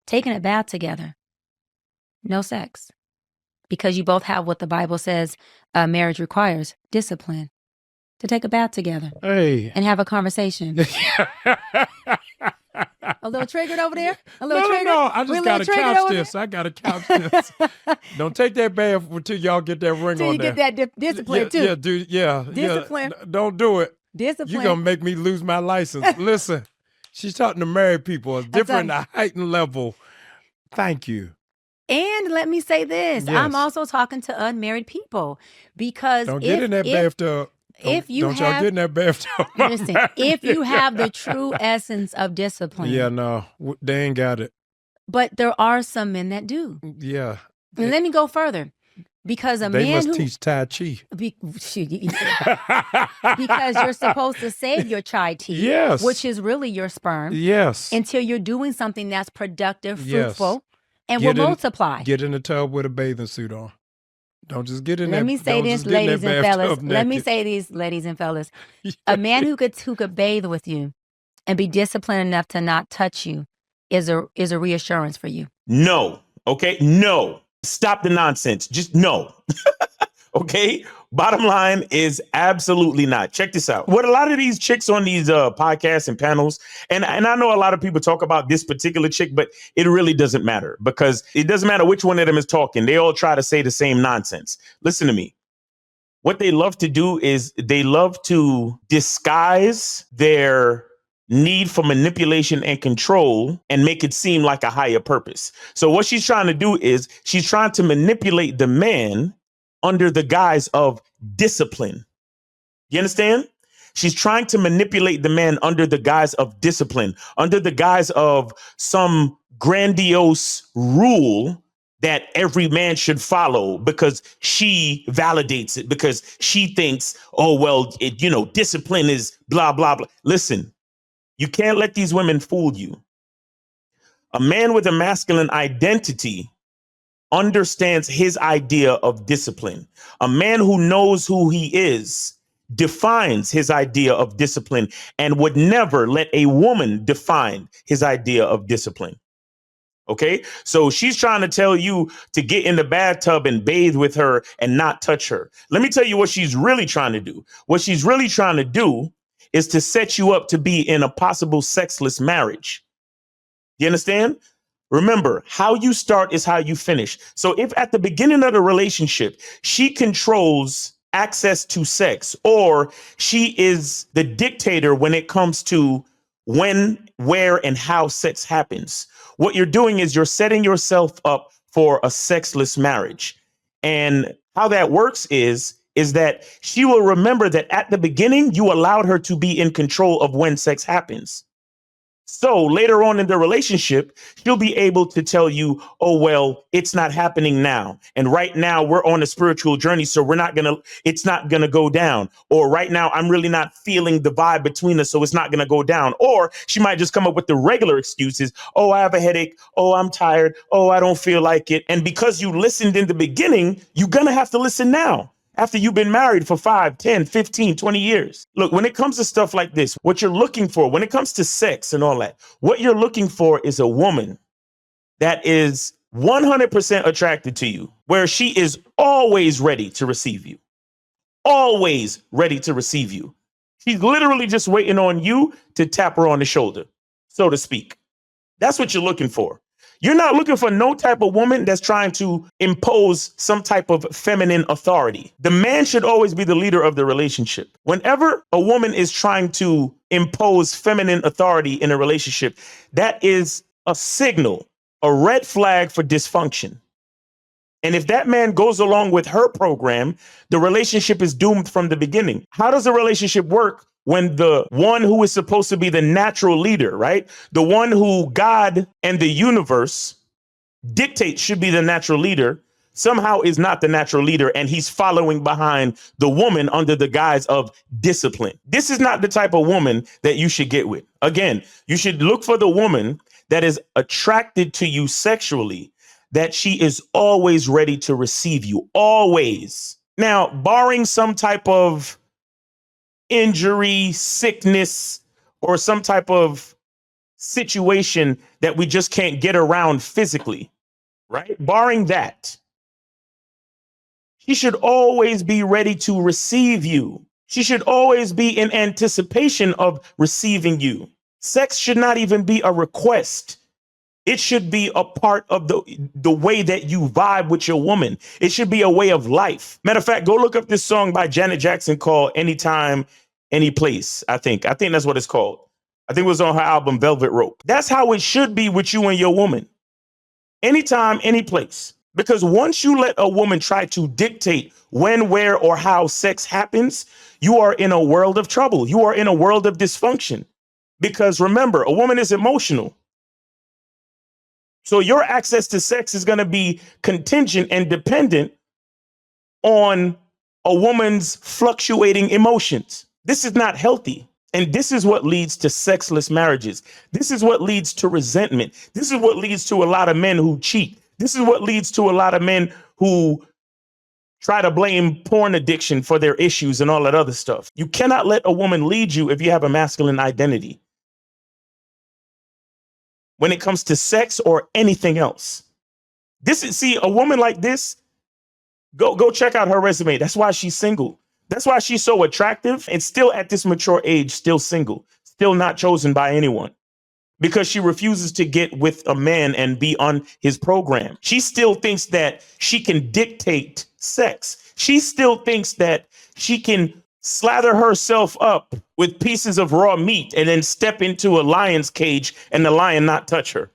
taking a bath together, no sex. Because you both have what the Bible says marriage requires, discipline. To take a bath together. Hey. And have a conversation. A little triggered over there? A little triggered? No, I just got to couch this. I got to couch this. Don't take that bath until y'all get that ring on there. Until you get that discipline, too. Yeah, dude, yeah. Discipline. Yeah. Don't do it. Discipline. You're going to make me lose my license. Listen, she's talking to married people. A different, a heightened level. Thank you. And let me say this. Yes. I'm also talking to unmarried people. Because don't get in that bathtub. Don't y'all get in that bathtub. Listen, if you have the true essence of discipline. Yeah, no, they ain't got it. But there are some men that do. Yeah. And let me go further. Because they must teach Tai Chi. Because you're supposed to save your chai tea. Yes. Which is really your sperm. Yes. Until you're doing something that's productive, fruitful, yes. And will multiply. Get in the tub with a bathing suit on. Don't just get in there. Let me say this, ladies and fellas. Let me say these, ladies and fellas. A man who could bathe with you and be disciplined enough to not touch you is a reassurance for you. No. Okay. No. Stop the nonsense. Just no. Okay. Bottom line is absolutely not. Check this out. What a lot of these chicks on these podcasts and panels, and I know a lot of people talk about this particular chick, but it really doesn't matter because it doesn't matter which one of them is talking. They all try to say the same nonsense. Listen to me. What they love to do is they love to disguise their need for manipulation and control and make it seem like a higher purpose. So what she's trying to do is she's trying to manipulate the man under the guise of discipline. You understand? She's trying to manipulate the man under the guise of discipline, under the guise of some grandiose rule that every man should follow because she validates it, because she thinks, oh, well, discipline is blah, blah, blah. Listen, you can't let these women fool you. A man with a masculine identity understands his idea of discipline. A man who knows who he is defines his idea of discipline and would never let a woman define his idea of discipline. OK, so she's trying to tell you to get in the bathtub and bathe with her and not touch her. Let me tell you what she's really trying to do. What she's really trying to do is to set you up to be in a possible sexless marriage. You understand? Remember, how you start is how you finish. So if at the beginning of the relationship, she controls access to sex, or she is the dictator when it comes to when, where, and how sex happens, what you're doing is you're setting yourself up for a sexless marriage. And how that works is that she will remember that at the beginning, you allowed her to be in control of when sex happens. So later on in the relationship, she'll be able to tell you, oh, well, it's not happening now. And right now we're on a spiritual journey. So it's not going to go down. Or right now, I'm really not feeling the vibe between us. So it's not going to go down. Or she might just come up with the regular excuses. Oh, I have a headache. Oh, I'm tired. Oh, I don't feel like it. And because you listened in the beginning, you're going to have to listen now. After you've been married for 5, 10, 15, 20 years. Look, when it comes to stuff like this, what you're looking for, when it comes to sex and all that, what you're looking for is a woman that is 100% attracted to you, where she is always ready to receive you, always ready to receive you. She's literally just waiting on you to tap her on the shoulder, so to speak. That's what you're looking for. You're not looking for no type of woman that's trying to impose some type of feminine authority. The man should always be the leader of the relationship. Whenever a woman is trying to impose feminine authority in a relationship, that is a signal, a red flag for dysfunction. And if that man goes along with her program, the relationship is doomed from the beginning. How does a relationship work when the one who is supposed to be the natural leader, right? The one who God and the universe dictates should be the natural leader, somehow is not the natural leader, and he's following behind the woman under the guise of discipline. This is not the type of woman that you should get with. Again, you should look for the woman that is attracted to you sexually, that she is always ready to receive you, always. Now, barring some type of injury, sickness, or some type of situation that we just can't get around physically, right? Barring that, she should always be ready to receive you. She should always be in anticipation of receiving you. Sex should not even be a request. It should be a part of the way that you vibe with your woman. It should be a way of life. Matter of fact, go look up this song by Janet Jackson called Anytime, Any Place. I think that's what it's called. I think it was on her album Velvet Rope. That's how it should be with you and your woman. Anytime, any place. Because once you let a woman try to dictate when, where, or how sex happens, you are in a world of trouble. You are in a world of dysfunction. Because remember, a woman is emotional. So your access to sex is going to be contingent and dependent on a woman's fluctuating emotions. This is not healthy. And this is what leads to sexless marriages. This is what leads to resentment. This is what leads to a lot of men who cheat. This is what leads to a lot of men who try to blame porn addiction for their issues and all that other stuff. You cannot let a woman lead you if you have a masculine identity when it comes to sex or anything else. See, a woman like this, go check out her resume. That's why she's single. That's why she's so attractive and still at this mature age, still single, still not chosen by anyone, because she refuses to get with a man and be on his program. She still thinks that she can dictate sex. She still thinks that she can slather herself up with pieces of raw meat and then step into a lion's cage and the lion not touch her.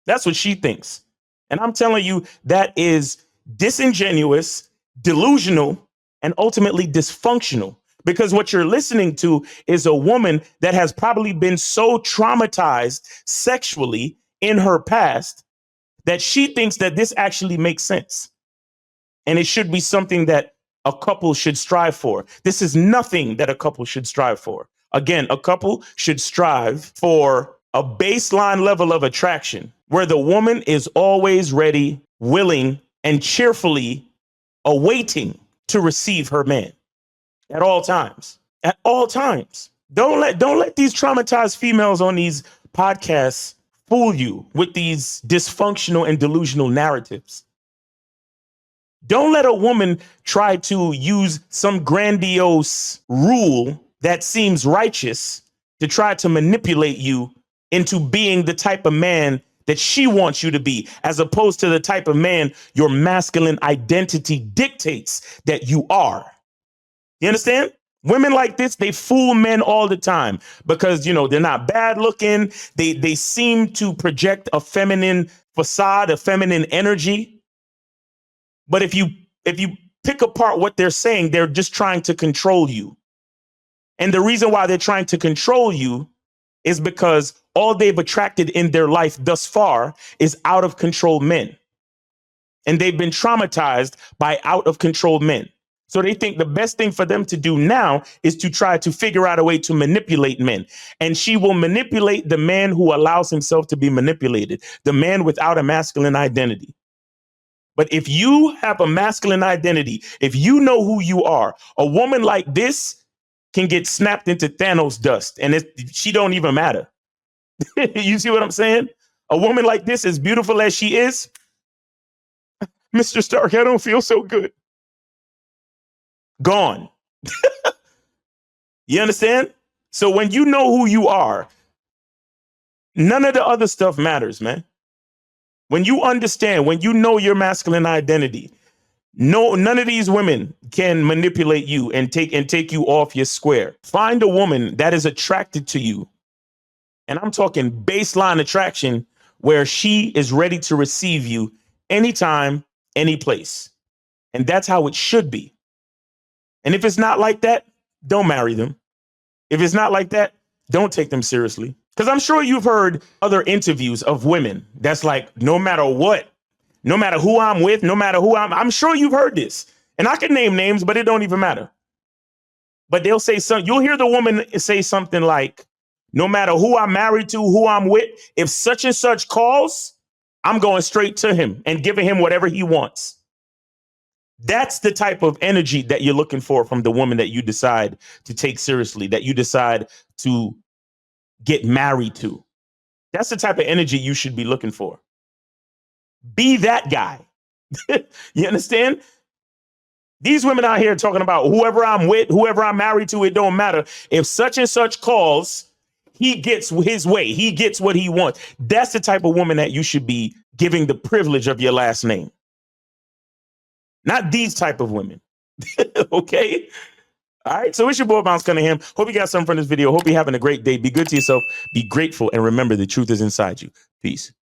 That's what she thinks. And I'm telling you, that is disingenuous, delusional, and ultimately dysfunctional, because what you're listening to is a woman that has probably been so traumatized sexually in her past that she thinks that this actually makes sense. And it should be something that a couple should strive for. This is nothing that a couple should strive for. Again, a couple should strive for a baseline level of attraction where the woman is always ready, willing, and cheerfully awaiting to receive her man at all times. At all times. Don't let these traumatized females on these podcasts fool you with these dysfunctional and delusional narratives. Don't let a woman try to use some grandiose rule that seems righteous to try to manipulate you into being the type of man that she wants you to be, as opposed to the type of man your masculine identity dictates that you are. You understand? Women like this, they fool men all the time because, they're not bad looking. They seem to project a feminine facade, a feminine energy. But if you pick apart what they're saying, they're just trying to control you. And the reason why they're trying to control you is because all they've attracted in their life thus far is out of control men. And they've been traumatized by out of control men. So they think the best thing for them to do now is to try to figure out a way to manipulate men. And she will manipulate the man who allows himself to be manipulated, the man without a masculine identity. But if you have a masculine identity, if you know who you are, a woman like this can get snapped into Thanos dust and she don't even matter. You see what I'm saying? A woman like this, as beautiful as she is, Mr. Stark, I don't feel so good. Gone. You understand? So when you know who you are, none of the other stuff matters, man. When you understand, when you know your masculine identity, none of these women can manipulate you and take you off your square. Find a woman that is attracted to you. And I'm talking baseline attraction where she is ready to receive you anytime, any place. And that's how it should be. And if it's not like that, don't marry them. If it's not like that, don't take them seriously. Because I'm sure you've heard other interviews of women that's like, no matter what, no matter who I'm with, no matter who I'm sure you've heard this. And I can name names, but it don't even matter. But they'll say you'll hear the woman say something like, no matter who I'm married to, who I'm with, if such and such calls, I'm going straight to him and giving him whatever he wants. That's the type of energy that you're looking for from the woman that you decide to take seriously, that you decide to get married to. That's the type of energy you should be looking for. Be that guy. You understand? These women out here talking about whoever I'm with, whoever I'm married to, it don't matter. If such and such calls, he gets his way. He gets what he wants. That's the type of woman that you should be giving the privilege of your last name. Not these type of women. Okay? All right. So it's your boy Bounce Cunningham. Hope you got something from this video. Hope you're having a great day. Be good to yourself. Be grateful. And remember, the truth is inside you. Peace.